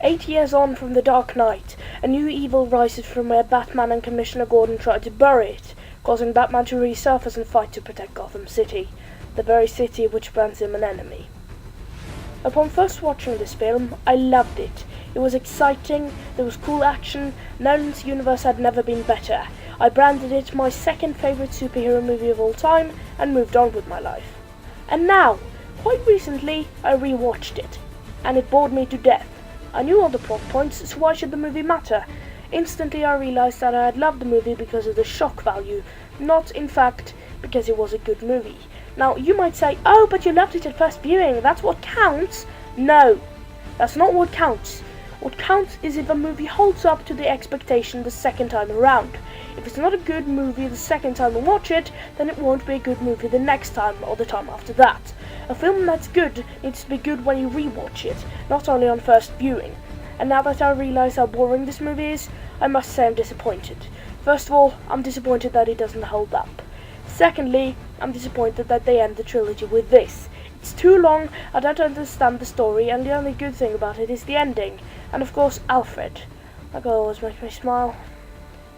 8 years on from The Dark Knight, a new evil rises from where Batman and Commissioner Gordon tried to bury it, causing Batman to resurface and fight to protect Gotham City, the very city which brands him an enemy. Upon first watching this film, I loved it. It was exciting, there was cool action, Nolan's universe had never been better. I branded it my second favourite superhero movie of all time and moved on with my life. And now, quite recently, I rewatched it, and it bored me to death. I knew all the plot points, so why should the movie matter? Instantly I realised that I had loved the movie because of the shock value, not, in fact, because it was a good movie. Now, you might say, oh, but you loved it at first viewing, that's what counts? No, that's not what counts. What counts is if a movie holds up to the expectation the second time around. If it's not a good movie the second time we watch it, then it won't be a good movie the next time or the time after that. A film that's good needs to be good when you rewatch it, not only on first viewing. And now that I realise how boring this movie is, I must say I'm disappointed. First of all, I'm disappointed that it doesn't hold up. Secondly, I'm disappointed that they end the trilogy with this. It's too long, I don't understand the story, and the only good thing about it is the ending. And of course, Alfred. That guy always makes me smile.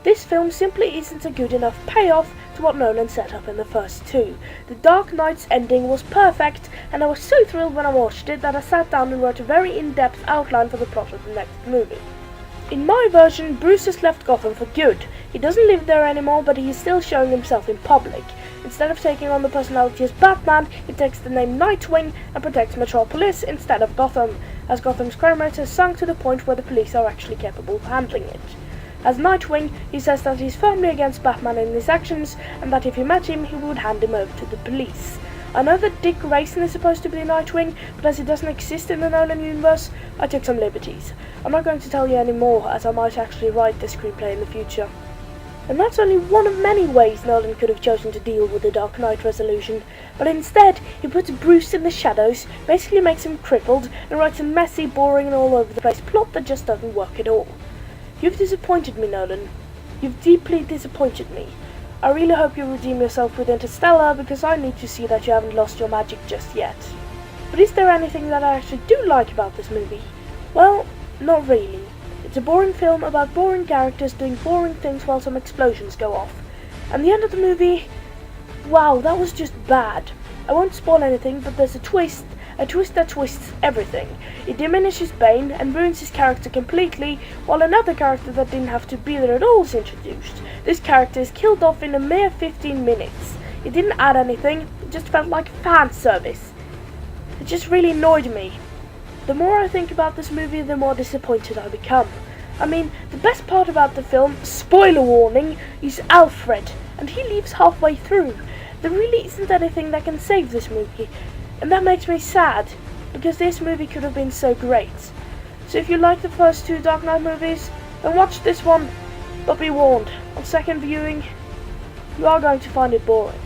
This film simply isn't a good enough payoff to what Nolan set up in the first two. The Dark Knight's ending was perfect, and I was so thrilled when I watched it that I sat down and wrote a very in-depth outline for the plot of the next movie. In my version, Bruce has left Gotham for good. He doesn't live there anymore, but he is still showing himself in public. Instead of taking on the personality as Batman, he takes the name Nightwing and protects Metropolis instead of Gotham, as Gotham's crime rate has sunk to the point where the police are actually capable of handling it. As Nightwing, he says that he's firmly against Batman in his actions, and that if he met him, he would hand him over to the police. I know that Dick Grayson is supposed to be Nightwing, but as he doesn't exist in the Nolan universe, I took some liberties. I'm not going to tell you any more, as I might actually write this screenplay in the future. And that's only one of many ways Nolan could have chosen to deal with the Dark Knight resolution, but instead he puts Bruce in the shadows, basically makes him crippled, and writes a messy, boring and all over the place plot that just doesn't work at all. You've disappointed me, Nolan. You've deeply disappointed me. I really hope you redeem yourself with Interstellar, because I need to see that you haven't lost your magic just yet. But is there anything that I actually do like about this movie? Well, not really. It's a boring film about boring characters doing boring things while some explosions go off. And the end of the movie, wow, that was just bad. I won't spoil anything, but there's a twist that twists everything. It diminishes Bane and ruins his character completely, while another character that didn't have to be there at all is introduced. This character is killed off in a mere 15 minutes. It didn't add anything, it just felt like fan service. It just really annoyed me. The more I think about this movie, the more disappointed I become. I mean, the best part about the film, spoiler warning, is Alfred, and he leaves halfway through. There really isn't anything that can save this movie, and that makes me sad, because this movie could have been so great. So if you like the first two Dark Knight movies, then watch this one, but be warned, on second viewing, you are going to find it boring.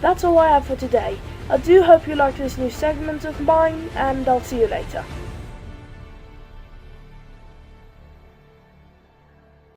That's all I have for today. I do hope you like this new segment of mine, and I'll see you later.